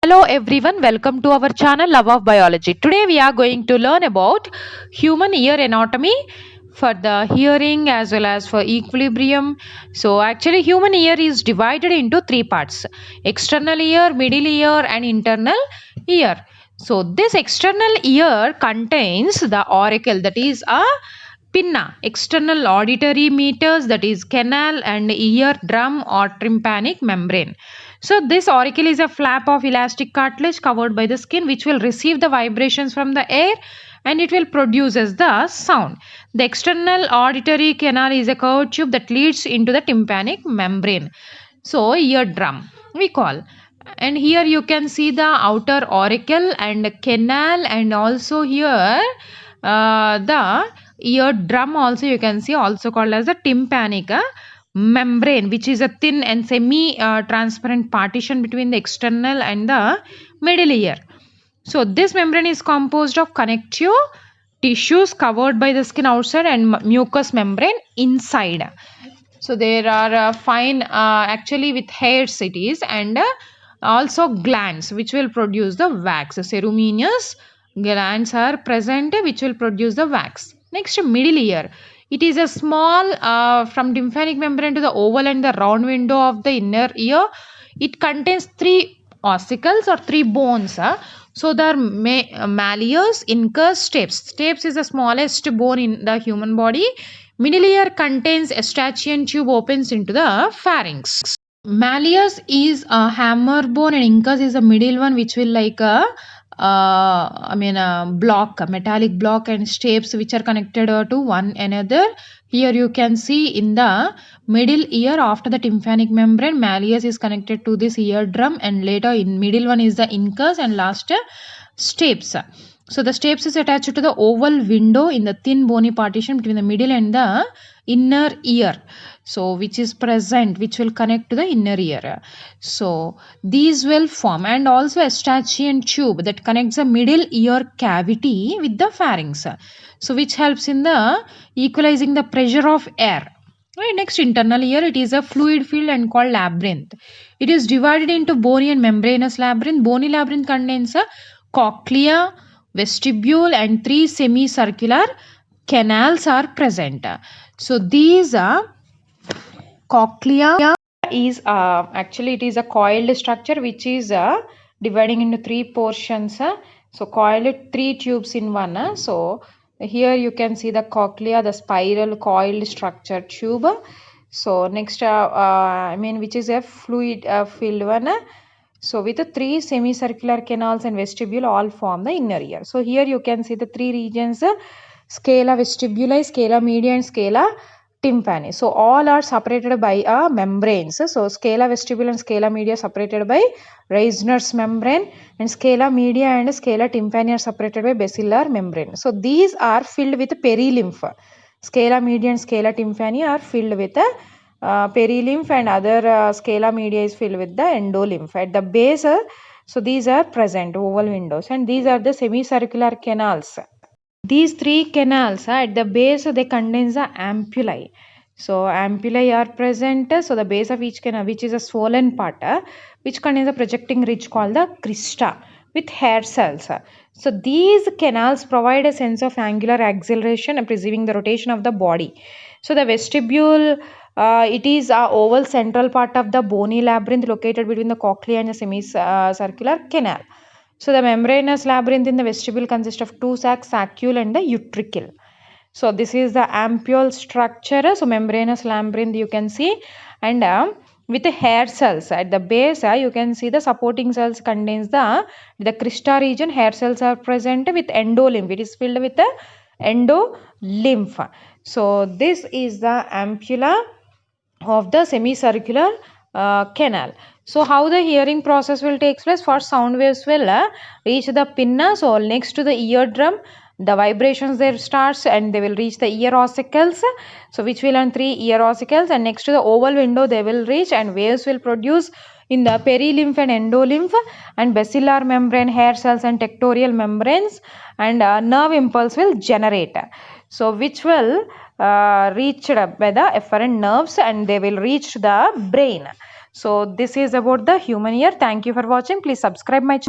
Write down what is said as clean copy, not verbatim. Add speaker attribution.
Speaker 1: Hello everyone, welcome to our channel Love of Biology. Today we are going to learn about human ear anatomy for the hearing as well as for equilibrium. So actually human ear is divided into three parts: external ear, middle ear and internal ear. So this external ear contains the auricle, that is a pinna, external auditory meters, that is canal, and ear drum or tympanic membrane. So this auricle is a flap of elastic cartilage covered by the skin which will receive the vibrations from the air and it will produce as the sound. The external auditory canal is a curved tube that leads into the tympanic membrane. So eardrum we call. And here you can see the outer auricle and canal, and also here the eardrum also you can see, also called as the tympanic membrane, which is a thin and semi transparent partition between the external and the middle ear. So this membrane is composed of connective tissues covered by the skin outside and mucous membrane inside. So there are fine actually with hairs it is, and also glands which will produce the wax. Ceruminous glands are present which will produce the wax. Next, middle ear. It is a small from tympanic membrane to the oval and the round window of the inner ear. It contains three ossicles or three bones. So there are malleus, incus, stapes. Stapes is the smallest bone in the human body. Middle ear contains eustachian tube opens into the pharynx. Malleus is a hammer bone and incus is a middle one which will like a block, a metallic block, and stapes which are connected to one another. Here you can see in the middle ear after the tympanic membrane, malleus is connected to this eardrum, and later in middle one is the incus, and last stapes. So the stapes is attached to the oval window in the thin bony partition between the middle and the inner ear, so which is present, which will connect to the inner ear. So these will form, and also a eustachian tube that connects the middle ear cavity with the pharynx, so which helps in the equalizing the pressure of air. Right, next, internal ear. It is a fluid field and called labyrinth. It is divided into bony and membranous labyrinth. Bony labyrinth contains a cochlea, vestibule, and three semicircular canals are present. So these are cochlea is actually it is a coiled structure which is dividing into three portions. So coiled three tubes in one. So here you can see the cochlea, the spiral coiled structure tube. So next which is a fluid filled one. So with the three semicircular canals and vestibule all form the inner ear. So here you can see the three regions: scala vestibuli, scala media and scala tympani. So all are separated by membranes. So scala vestibule and scala media separated by Reisner's membrane, and scala media and scala tympani are separated by basilar membrane. So these are filled with perilymph. Scala media and scala tympani are filled with perilymph, and other scala media is filled with the endolymph. At the base, so these are present oval windows, and these are the semicircular canals. These three canals at the base they contains the ampullae. So ampullae are present. So the base of each canal, which is a swollen part, which contains a projecting ridge called the crista with hair cells. So these canals provide a sense of angular acceleration and preserving the rotation of the body. So the vestibule, it is a oval central part of the bony labyrinth located between the cochlea and the semicircular canal. So the membranous labyrinth in the vestibule consists of two sacs, saccule and the utricle. So this is the ampule structure. So membranous labyrinth you can see, and with the hair cells at the base, you can see the supporting cells contains the crista region. Hair cells are present with endolymph. It is filled with the endolymph. So this is the ampulla of the semicircular canal. So how the hearing process will take place? First, sound waves will reach the pinna. So next to the eardrum, the vibrations there starts and they will reach the ear ossicles. So which will earn three ear ossicles, and next to the oval window they will reach, and waves will produce in the perilymph and endolymph and basilar membrane, hair cells and tectorial membranes, and nerve impulse will generate. So which will reached by the efferent nerves, and they will reach the brain. So this is about the human ear. Thank you for watching. Please subscribe my channel.